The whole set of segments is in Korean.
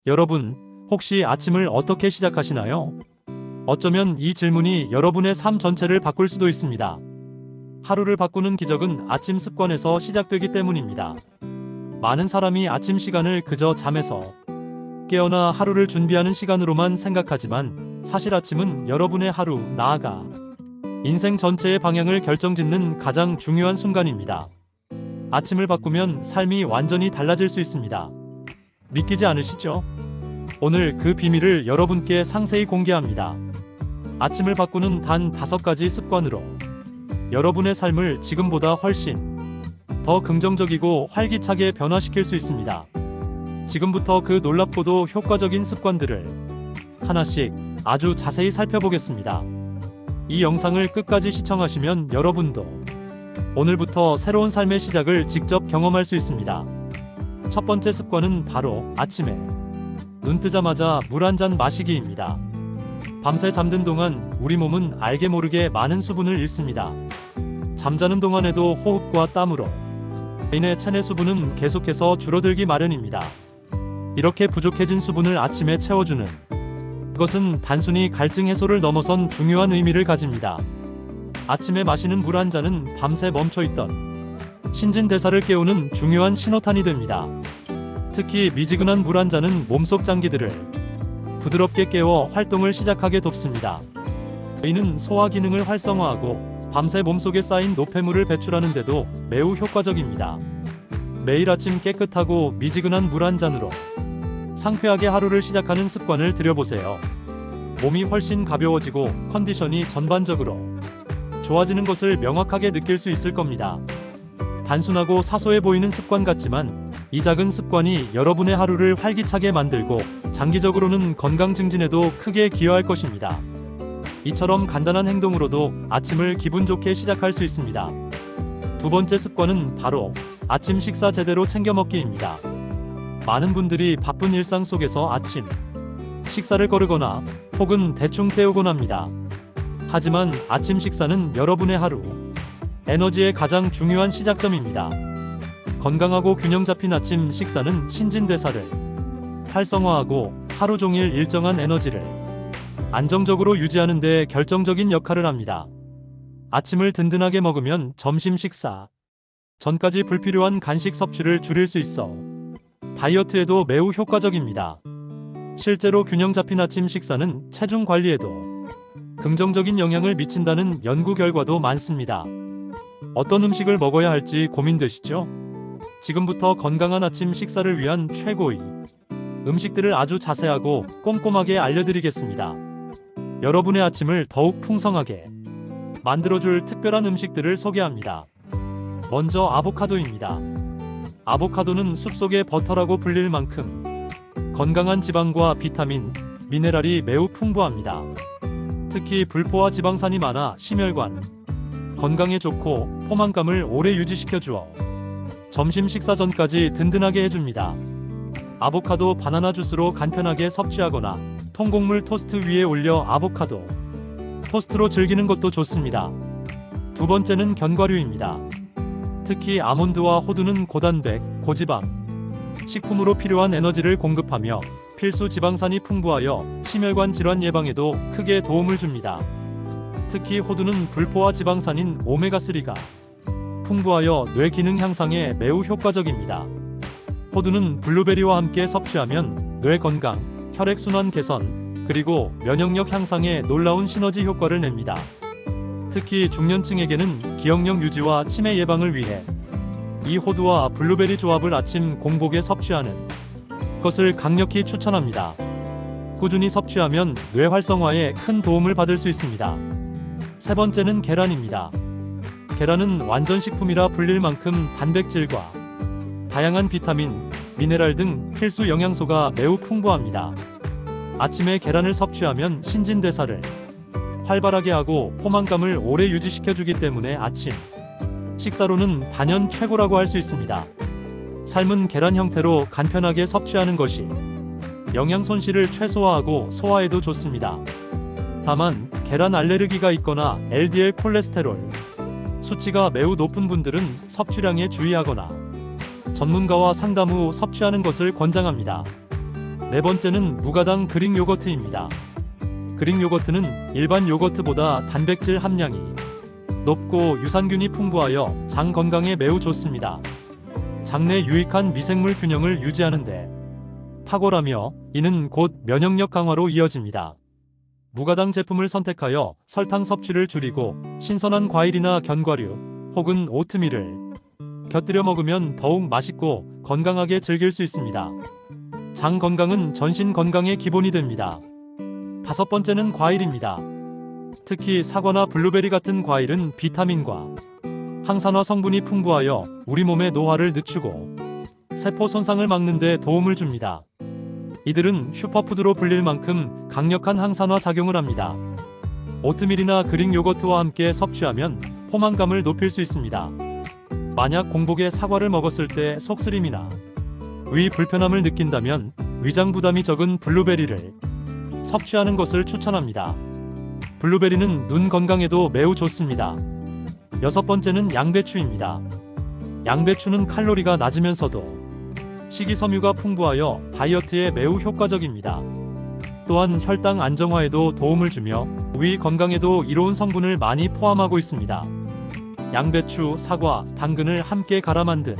여러분, 혹시 아침을 어떻게 시작하시나요? 어쩌면 이 질문이 여러분의 삶 전체를 바꿀 수도 있습니다. 하루를 바꾸는 기적은 아침 습관에서 시작되기 때문입니다. 많은 사람이 아침 시간을 그저 잠에서 깨어나 하루를 준비하는 시간으로만 생각하지만 사실 아침은 여러분의 하루, 나아가 인생 전체의 방향을 결정짓는 가장 중요한 순간입니다. 아침을 바꾸면 삶이 완전히 달라질 수 있습니다. 믿기지 않으시죠? 오늘 그 비밀을 여러분께 상세히 공개합니다. 아침을 바꾸는 단 5가지 습관으로 여러분의 삶을 지금보다 훨씬 더 긍정적이고 활기차게 변화시킬 수 있습니다. 지금부터 그 놀랍고도 효과적인 습관들을 하나씩 아주 자세히 살펴보겠습니다. 이 영상을 끝까지 시청하시면 여러분도 오늘부터 새로운 삶의 시작을 직접 경험할 수 있습니다. 첫 번째 습관은 바로 아침에 눈 뜨자마자 물 한 잔 마시기입니다. 밤새 잠든 동안 우리 몸은 알게 모르게 많은 수분을 잃습니다. 잠자는 동안에도 호흡과 땀으로 인해 체내 수분은 계속해서 줄어들기 마련입니다. 이렇게 부족해진 수분을 아침에 채워주는 그것은 단순히 갈증 해소를 넘어선 중요한 의미를 가집니다. 아침에 마시는 물 한 잔은 밤새 멈춰있던 신진대사를 깨우는 중요한 신호탄이 됩니다. 특히 미지근한 물 한 잔은 몸속 장기들을 부드럽게 깨워 활동을 시작하게 돕습니다. 이는 소화 기능을 활성화하고 밤새 몸속에 쌓인 노폐물을 배출하는 데도 매우 효과적입니다. 매일 아침 깨끗하고 미지근한 물 한 잔으로 상쾌하게 하루를 시작하는 습관을 들여보세요. 몸이 훨씬 가벼워지고 컨디션이 전반적으로 좋아지는 것을 명확하게 느낄 수 있을 겁니다. 단순하고 사소해 보이는 습관 같지만 이 작은 습관이 여러분의 하루를 활기차게 만들고 장기적으로는 건강 증진에도 크게 기여할 것입니다. 이처럼 간단한 행동으로도 아침을 기분 좋게 시작할 수 있습니다. 두 번째 습관은 바로 아침 식사 제대로 챙겨 먹기입니다. 많은 분들이 바쁜 일상 속에서 아침 식사를 거르거나 혹은 대충 때우곤 합니다. 하지만 아침 식사는 여러분의 하루 에너지의 가장 중요한 시작점입니다. 건강하고 균형 잡힌 아침 식사는 신진대사를 활성화하고 하루 종일 일정한 에너지를 안정적으로 유지하는 데 결정적인 역할을 합니다. 아침을 든든하게 먹으면 점심 식사 전까지 불필요한 간식 섭취를 줄일 수 있어 다이어트에도 매우 효과적입니다. 실제로 균형 잡힌 아침 식사는 체중 관리에도 긍정적인 영향을 미친다는 연구 결과도 많습니다. 어떤 음식을 먹어야 할지 고민되시죠? 지금부터 건강한 아침 식사를 위한 최고의 음식들을 아주 자세하고 꼼꼼하게 알려드리겠습니다. 여러분의 아침을 더욱 풍성하게 만들어줄 특별한 음식들을 소개합니다. 먼저 아보카도입니다. 아보카도는 숲속의 버터라고 불릴 만큼 건강한 지방과 비타민, 미네랄이 매우 풍부합니다. 특히 불포화 지방산이 많아 심혈관 건강에 좋고 포만감을 오래 유지시켜 주어 점심 식사 전까지 든든하게 해줍니다. 아보카도 바나나 주스로 간편하게 섭취하거나 통곡물 토스트 위에 올려 아보카도 토스트로 즐기는 것도 좋습니다. 두 번째는 견과류입니다. 특히 아몬드와 호두는 고단백, 고지방 식품으로 필요한 에너지를 공급하며 필수 지방산이 풍부하여 심혈관 질환 예방에도 크게 도움을 줍니다. 특히 호두는 불포화 지방산인 오메가3가 풍부하여 뇌 기능 향상에 매우 효과적입니다. 호두는 블루베리와 함께 섭취하면 뇌 건강, 혈액순환 개선, 그리고 면역력 향상에 놀라운 시너지 효과를 냅니다. 특히 중년층에게는 기억력 유지와 치매 예방을 위해 이 호두와 블루베리 조합을 아침 공복에 섭취하는 것을 강력히 추천합니다. 꾸준히 섭취하면 뇌 활성화에 큰 도움을 받을 수 있습니다. 세 번째는 계란입니다. 계란은 완전식품이라 불릴 만큼 단백질과 다양한 비타민, 미네랄 등 필수 영양소가 매우 풍부합니다. 아침에 계란을 섭취하면 신진대사를 활발하게 하고 포만감을 오래 유지시켜주기 때문에 아침 식사로는 단연 최고라고 할 수 있습니다. 삶은 계란 형태로 간편하게 섭취하는 것이 영양 손실을 최소화하고 소화에도 좋습니다. 다만 계란 알레르기가 있거나 LDL 콜레스테롤 수치가 매우 높은 분들은 섭취량에 주의하거나 전문가와 상담 후 섭취하는 것을 권장합니다. 네 번째는 무가당 그릭 요거트입니다. 그릭 요거트는 일반 요거트보다 단백질 함량이 높고 유산균이 풍부하여 장 건강에 매우 좋습니다. 장내 유익한 미생물 균형을 유지하는데 탁월하며 이는 곧 면역력 강화로 이어집니다. 무가당 제품을 선택하여 설탕 섭취를 줄이고 신선한 과일이나 견과류 혹은 오트밀을 곁들여 먹으면 더욱 맛있고 건강하게 즐길 수 있습니다. 장 건강은 전신 건강의 기본이 됩니다. 다섯 번째는 과일입니다. 특히 사과나 블루베리 같은 과일은 비타민과 항산화 성분이 풍부하여 우리 몸의 노화를 늦추고 세포 손상을 막는 데 도움을 줍니다. 이들은 슈퍼푸드로 불릴 만큼 강력한 항산화 작용을 합니다. 오트밀이나 그릭 요거트와 함께 섭취하면 포만감을 높일 수 있습니다. 만약 공복에 사과를 먹었을 때 속쓰림이나 위 불편함을 느낀다면 위장 부담이 적은 블루베리를 섭취하는 것을 추천합니다. 블루베리는 눈 건강에도 매우 좋습니다. 여섯 번째는 양배추입니다. 양배추는 칼로리가 낮으면서도 식이섬유가 풍부하여 다이어트에 매우 효과적입니다. 또한 혈당 안정화에도 도움을 주며 위 건강에도 이로운 성분을 많이 포함하고 있습니다. 양배추, 사과, 당근을 함께 갈아 만든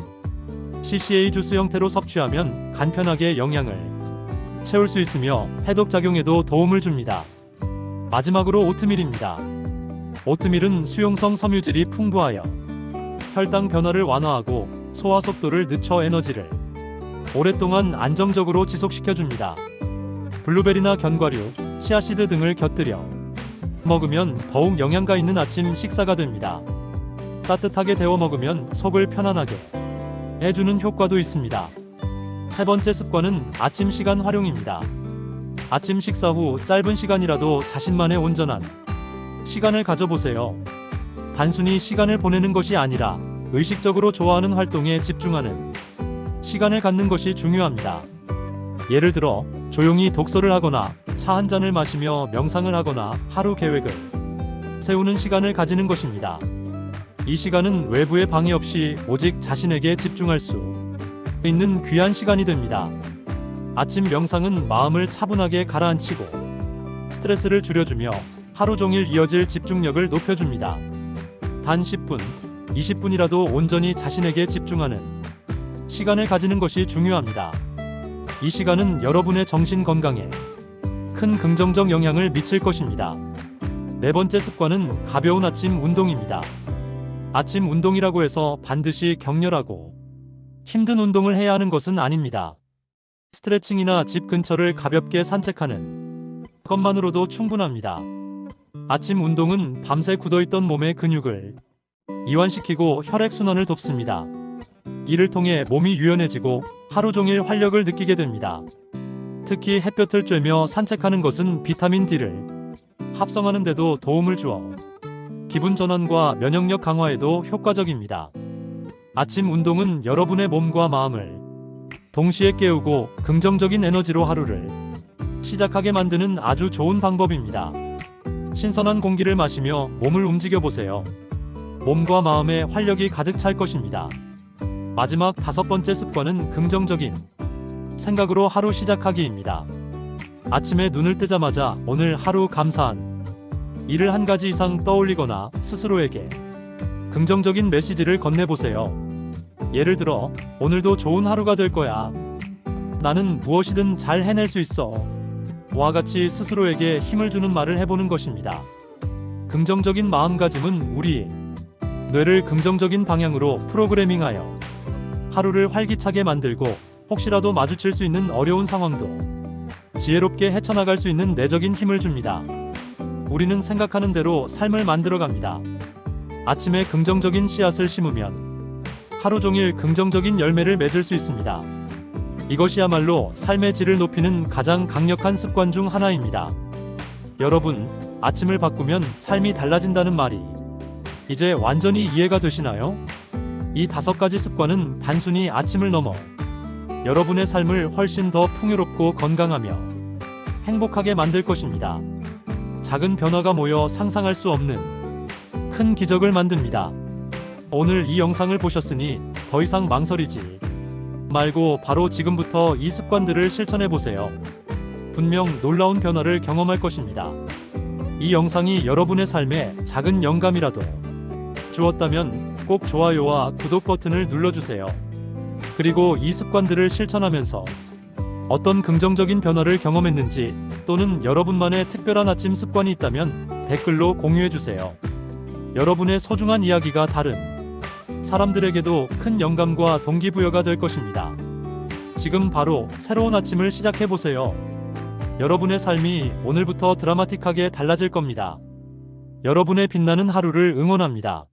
CCA 주스 형태로 섭취하면 간편하게 영양을 채울 수 있으며 해독작용에도 도움을 줍니다. 마지막으로 오트밀입니다. 오트밀은 수용성 섬유질이 풍부하여 혈당 변화를 완화하고 소화 속도를 늦춰 에너지를 오랫동안 안정적으로 지속시켜줍니다. 블루베리나 견과류, 치아씨드 등을 곁들여 먹으면 더욱 영양가 있는 아침 식사가 됩니다. 따뜻하게 데워 먹으면 속을 편안하게 해주는 효과도 있습니다. 세 번째 습관은 아침 시간 활용입니다. 아침 식사 후 짧은 시간이라도 자신만의 온전한 시간을 가져보세요. 단순히 시간을 보내는 것이 아니라 의식적으로 좋아하는 활동에 집중하는 시간을 갖는 것이 중요합니다. 예를 들어 조용히 독서를 하거나 차 한 잔을 마시며 명상을 하거나 하루 계획을 세우는 시간을 가지는 것입니다. 이 시간은 외부의 방해 없이 오직 자신에게 집중할 수 있는 귀한 시간이 됩니다. 아침 명상은 마음을 차분하게 가라앉히고 스트레스를 줄여주며 하루 종일 이어질 집중력을 높여줍니다. 단 10분, 20분이라도 온전히 자신에게 집중하는 시간을 가지는 것이 중요합니다. 이 시간은 여러분의 정신 건강에 큰 긍정적 영향을 미칠 것입니다. 네 번째 습관은 가벼운 아침 운동입니다. 아침 운동이라고 해서 반드시 격렬하고 힘든 운동을 해야 하는 것은 아닙니다. 스트레칭이나 집 근처를 가볍게 산책하는 것만으로도 충분합니다. 아침 운동은 밤새 굳어있던 몸의 근육을 이완시키고 혈액순환을 돕습니다. 이를 통해 몸이 유연해지고 하루 종일 활력을 느끼게 됩니다. 특히 햇볕을 쬐며 산책하는 것은 비타민 D를 합성하는 데도 도움을 주어 기분 전환과 면역력 강화에도 효과적입니다. 아침 운동은 여러분의 몸과 마음을 동시에 깨우고 긍정적인 에너지로 하루를 시작하게 만드는 아주 좋은 방법입니다. 신선한 공기를 마시며 몸을 움직여 보세요. 몸과 마음에 활력이 가득 찰 것입니다. 마지막 다섯 번째 습관은 긍정적인 생각으로 하루 시작하기입니다. 아침에 눈을 뜨자마자 오늘 하루 감사한 일을 한 가지 이상 떠올리거나 스스로에게 긍정적인 메시지를 건네보세요. 예를 들어, 오늘도 좋은 하루가 될 거야. 나는 무엇이든 잘 해낼 수 있어. 와 같이 스스로에게 힘을 주는 말을 해보는 것입니다. 긍정적인 마음가짐은 우리 뇌를 긍정적인 방향으로 프로그래밍하여 하루를 활기차게 만들고 혹시라도 마주칠 수 있는 어려운 상황도 지혜롭게 헤쳐나갈 수 있는 내적인 힘을 줍니다. 우리는 생각하는 대로 삶을 만들어갑니다. 아침에 긍정적인 씨앗을 심으면 하루 종일 긍정적인 열매를 맺을 수 있습니다. 이것이야말로 삶의 질을 높이는 가장 강력한 습관 중 하나입니다. 여러분, 아침을 바꾸면 삶이 달라진다는 말이 이제 완전히 이해가 되시나요? 이 5가지 습관은 단순히 아침을 넘어 여러분의 삶을 훨씬 더 풍요롭고 건강하며 행복하게 만들 것입니다. 작은 변화가 모여 상상할 수 없는 큰 기적을 만듭니다. 오늘 이 영상을 보셨으니 더 이상 망설이지 말고 바로 지금부터 이 습관들을 실천해 보세요. 분명 놀라운 변화를 경험할 것입니다. 이 영상이 여러분의 삶에 작은 영감이라도 주었다면 꼭 좋아요와 구독 버튼을 눌러주세요. 그리고 이 습관들을 실천하면서 어떤 긍정적인 변화를 경험했는지 또는 여러분만의 특별한 아침 습관이 있다면 댓글로 공유해주세요. 여러분의 소중한 이야기가 다른 사람들에게도 큰 영감과 동기부여가 될 것입니다. 지금 바로 새로운 아침을 시작해보세요. 여러분의 삶이 오늘부터 드라마틱하게 달라질 겁니다. 여러분의 빛나는 하루를 응원합니다.